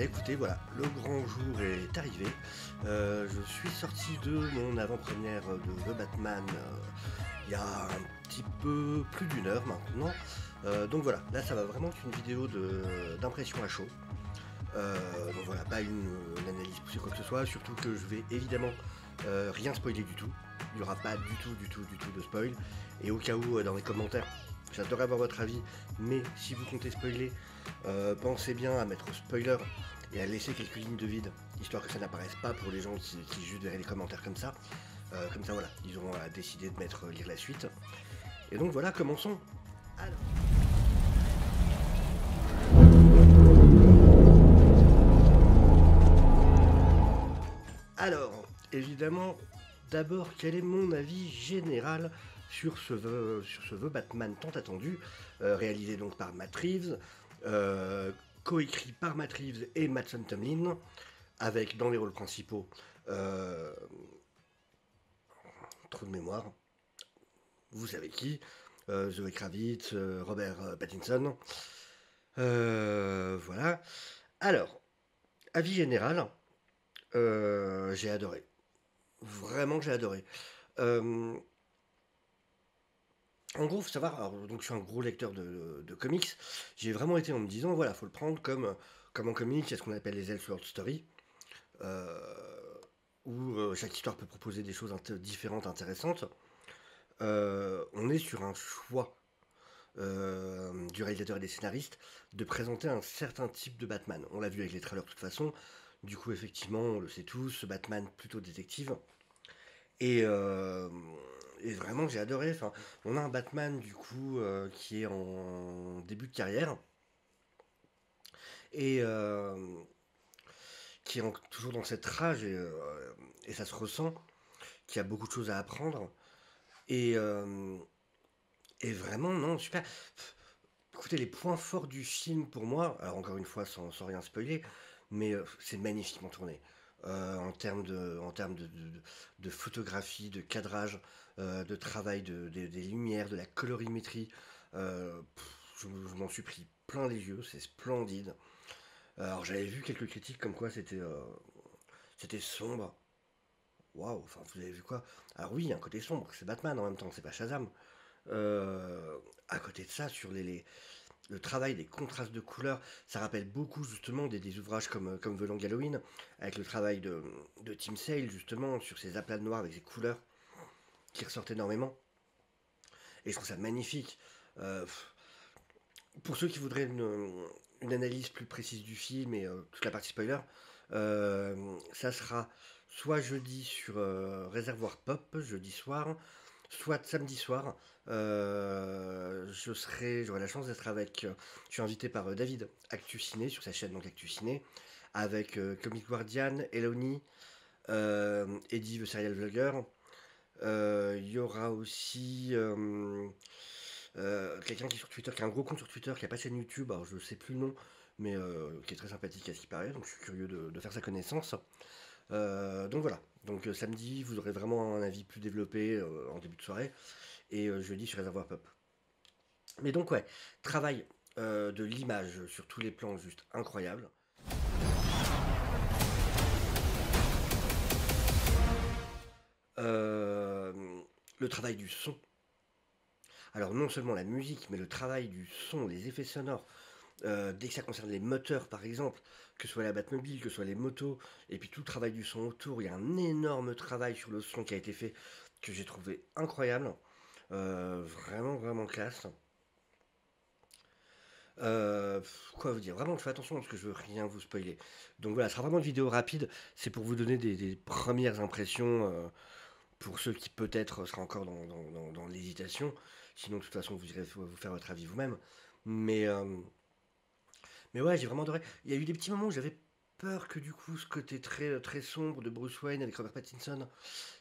écoutez, voilà, le grand jour est arrivé. Je suis sorti de mon avant-première de The Batman il y a un petit peu plus d'une heure maintenant. Donc voilà, là ça va vraiment être une vidéo d'impression à chaud. Donc voilà, pas une analyse poussée quoi que ce soit, surtout que je vais évidemment rien spoiler du tout. Il n'y aura pas du tout de spoil. Et au cas où, dans les commentaires, j'adorerais avoir votre avis, mais si vous comptez spoiler, pensez bien à mettre spoiler et à laisser quelques lignes de vide, histoire que ça n'apparaisse pas pour les gens qui juste verraient les commentaires comme ça. Comme ça, voilà, ils auront à décider de mettre lire la suite. Et donc voilà, commençons. Alors. Alors, évidemment, d'abord, quel est mon avis général sur ce The Batman tant attendu, réalisé donc par Matt Reeves, coécrit par Matt Reeves et Matt Tomlin, avec dans les rôles principaux, trou de mémoire, vous savez qui, Zoe Kravitz, Robert Pattinson, voilà. Alors, avis général, j'ai adoré. Vraiment, j'ai adoré. En gros, faut savoir, alors, donc je suis un gros lecteur de comics. J'ai vraiment été en me disant, voilà, faut le prendre comme en comics, il y a ce qu'on appelle les Elseworld Story, euh, où chaque histoire peut proposer des choses différentes, intéressantes. On est sur un choix du réalisateur et des scénaristes de présenter un certain type de Batman. On l'a vu avec les trailers de toute façon. Du coup, effectivement, on le sait tous, ce Batman plutôt détective. Et, euh, et vraiment, j'ai adoré. Enfin, on a un Batman, du coup, qui est en début de carrière et qui est toujours dans cette rage, et ça se ressent, qui a beaucoup de choses à apprendre. Et, euh, et vraiment, non, super. Écoutez, les points forts du film pour moi, alors encore une fois, sans rien spoiler, mais c'est magnifiquement tourné. En termes de photographie, de cadrage, de travail, des lumières, de la colorimétrie, je m'en suis pris plein les yeux, c'est splendide. Alors j'avais vu quelques critiques comme quoi c'était sombre. Waouh, enfin vous avez vu quoi? Alors oui, il y a un côté sombre, c'est Batman en même temps, c'est pas Shazam. À côté de ça, le travail des contrastes de couleurs, ça rappelle beaucoup justement des ouvrages comme The Long Halloween, avec le travail de Tim Sale justement sur ces aplats de noir avec ces couleurs qui ressortent énormément. Et je trouve ça magnifique. Euh, pour ceux qui voudraient une analyse plus précise du film et toute la partie spoiler, ça sera soit jeudi sur Réservoir Pop, jeudi soir, soit samedi soir. J'aurai la chance d'être avec. Je suis invité par David Actu Ciné sur sa chaîne donc Actu Ciné, avec Comic Guardian, Eloni, Eddie the Serial Vlogger. Il y aura aussi quelqu'un qui est sur Twitter, qui a un gros compte sur Twitter, qui a pas de chaîne YouTube, alors je sais plus le nom, mais qui est très sympathique à ce qui paraît, donc je suis curieux de faire sa connaissance. Donc voilà, donc samedi vous aurez vraiment un avis plus développé en début de soirée, et jeudi sur Réservoir Pop. Mais donc ouais, travail de l'image sur tous les plans juste incroyable. Euh, le travail du son. Alors non seulement la musique, mais le travail du son, les effets sonores. Dès que ça concerne les moteurs par exemple, que ce soit la Batmobile, que ce soit les motos, et puis tout le travail du son autour, il y a un énorme travail sur le son qui a été fait, que j'ai trouvé incroyable. Vraiment classe. Quoi vous dire? Vraiment, je fais attention parce que je veux rien vous spoiler. Donc voilà, ce sera vraiment une vidéo rapide. C'est pour vous donner des premières impressions pour ceux qui peut-être seraient encore dans l'hésitation. Sinon, de toute façon, vous irez vous faire votre avis vous-même. Mais, euh, mais ouais, j'ai vraiment adoré. Il y a eu des petits moments où j'avais peur que du coup, ce côté très sombre de Bruce Wayne avec Robert Pattinson,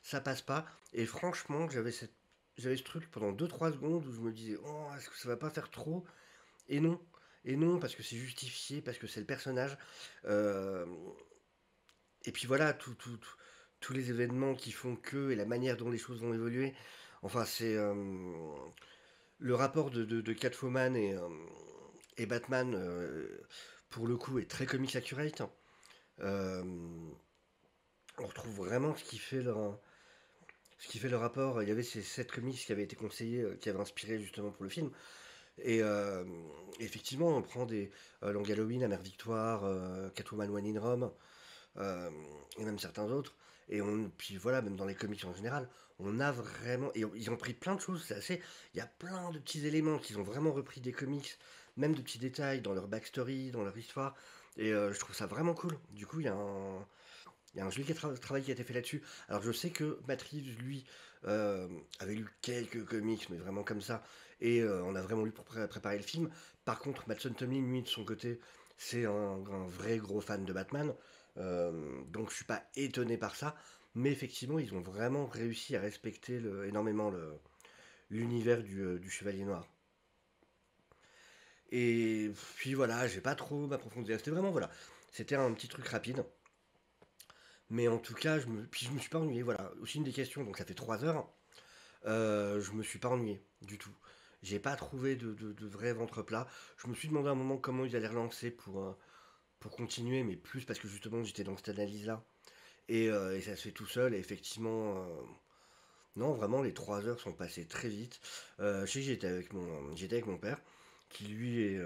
ça passe pas. Et franchement, j'avais ce truc pendant 2 3 secondes où je me disais, oh, est-ce que ça va pas faire trop? Et non. Et non, parce que c'est justifié, parce que c'est le personnage. Euh, et puis voilà, tous les événements qui font que, et la manière dont les choses vont évoluer. Enfin, c'est le rapport de Catwoman et Batman. pour le coup, est très comics accurate. Euh, on retrouve vraiment ce qui fait le rapport. Il y avait ces 7 comics qui avaient été conseillés, qui avaient inspiré justement pour le film. Et effectivement, on prend des Long Halloween, Amère Victoire, Catwoman One in Rome, euh, et même certains autres. Puis voilà, même dans les comics en général, on a vraiment. Et ils ont pris plein de choses, c'est assez. Il y a plein de petits éléments qu'ils ont vraiment repris des comics, même de petits détails dans leur backstory, dans leur histoire. Et je trouve ça vraiment cool. Du coup, il y a un joli travail qui a été fait là-dessus. Alors je sais que Matt Reeves, lui, avait lu quelques comics, mais vraiment comme ça, et on a vraiment lu pour préparer le film. Par contre, Matt Tomlin, lui, de son côté, c'est un vrai gros fan de Batman, donc je suis pas étonné par ça, mais effectivement, ils ont vraiment réussi à respecter énormément l'univers du Chevalier Noir. Et puis voilà, j'ai pas trop m'approfondir. C'était vraiment, voilà, c'était un petit truc rapide. Mais en tout cas, puis je me suis pas ennuyé, voilà. Aussi une des questions, donc ça fait 3 heures, je me suis pas ennuyé du tout. J'ai pas trouvé de vrai ventre plat. Je me suis demandé à un moment comment ils allaient relancer pour continuer, mais plus parce que justement j'étais dans cette analyse-là. Et ça se fait tout seul, et effectivement, non, vraiment, les 3 heures sont passées très vite. Je sais que j'étais avec mon père, qui lui est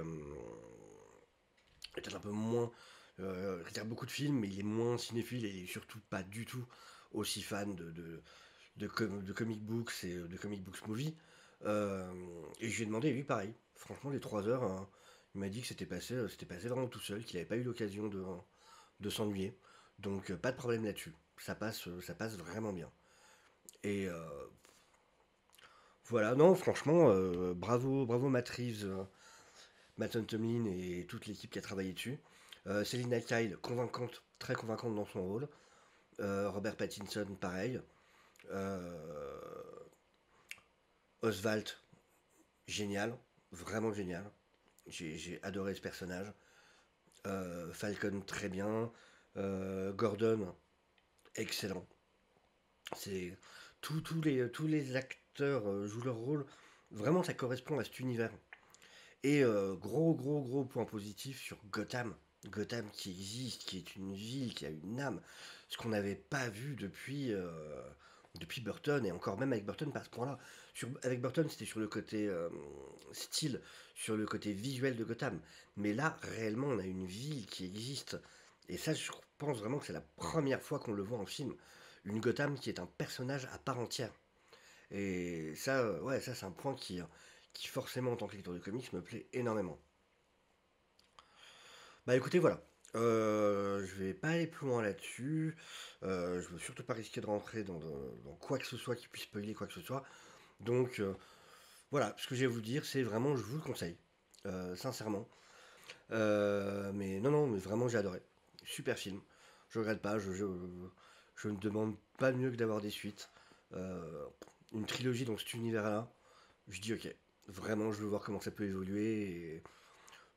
peut-être un peu moins. Il regarde beaucoup de films, mais il est moins cinéphile et il est surtout pas du tout aussi fan de comic books et de comic books movie. Et je lui ai demandé, lui, pareil. Franchement, les 3 heures, hein, il m'a dit que c'était passé vraiment tout seul, qu'il n'avait pas eu l'occasion de s'ennuyer. Donc, pas de problème là-dessus. Ça passe vraiment bien. Et voilà, non, franchement, bravo, bravo Matt Reeves, Matt Tomlin et toute l'équipe qui a travaillé dessus. Selina Kyle, convaincante, très convaincante dans son rôle. Robert Pattinson, pareil. Euh, Oswald, génial, vraiment génial. J'ai adoré ce personnage. Falcon, très bien. Gordon, excellent. C'est tous les acteurs jouent leur rôle. Vraiment, ça correspond à cet univers. Et gros point positif sur Gotham. Gotham qui existe, qui est une ville, qui a une âme. Ce qu'on n'avait pas vu depuis Burton, et encore même avec Burton, par ce point-là. Avec Burton, c'était sur le côté style, sur le côté visuel de Gotham. Mais là, réellement, on a une ville qui existe. Et ça, je pense vraiment que c'est la première fois qu'on le voit en film. Une Gotham qui est un personnage à part entière. Et ça, ouais, ça c'est un point qui forcément en tant que lecteur de comics me plaît énormément. Bah écoutez, voilà. Je vais pas aller plus loin là-dessus. Je veux surtout pas risquer de rentrer dans quoi que ce soit qui puisse spoiler quoi que ce soit. Donc voilà, ce que j'ai à vous dire, c'est vraiment, je vous le conseille. Sincèrement. Mais non, non, mais vraiment j'ai adoré. Super film. Je regrette pas, je ne demande pas mieux que d'avoir des suites. Euh, une trilogie dans cet univers-là, je dis ok. Vraiment, je veux voir comment ça peut évoluer. Et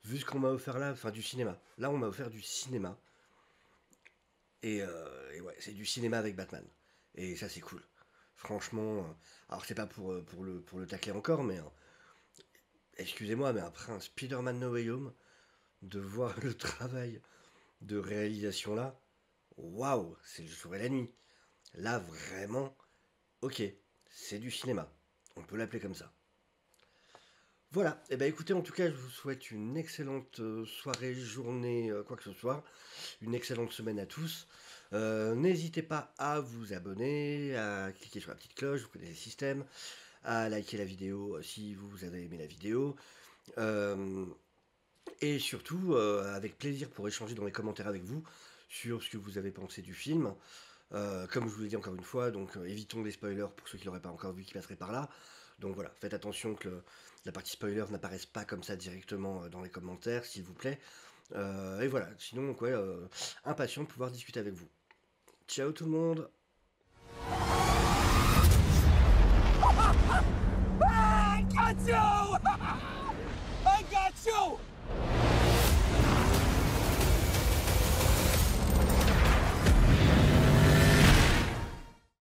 vu ce qu'on m'a offert là, enfin du cinéma. Là, on m'a offert du cinéma. Et ouais, c'est du cinéma avec Batman. Et ça, c'est cool. Franchement, alors c'est pas pour le tacler encore, mais excusez-moi, mais après un Spider-Man No Way Home, de voir le travail de réalisation là, waouh, c'est le jour et la nuit. Là, vraiment, ok, c'est du cinéma. On peut l'appeler comme ça. Voilà, et ben écoutez, en tout cas, je vous souhaite une excellente soirée, journée, quoi que ce soit. Une excellente semaine à tous. N'hésitez pas à vous abonner, à cliquer sur la petite cloche, vous connaissez le système, à liker la vidéo si vous avez aimé la vidéo. Euh, et surtout, avec plaisir pour échanger dans les commentaires avec vous sur ce que vous avez pensé du film. Comme je vous l'ai dit encore une fois, donc évitons les spoilers pour ceux qui l'auraient pas encore vu qui passeraient par là. Donc voilà, faites attention que la partie spoiler n'apparaisse pas comme ça directement dans les commentaires, s'il vous plaît. Et voilà, sinon, donc, ouais, impatient de pouvoir discuter avec vous. Ciao tout le monde! I got you! I got you!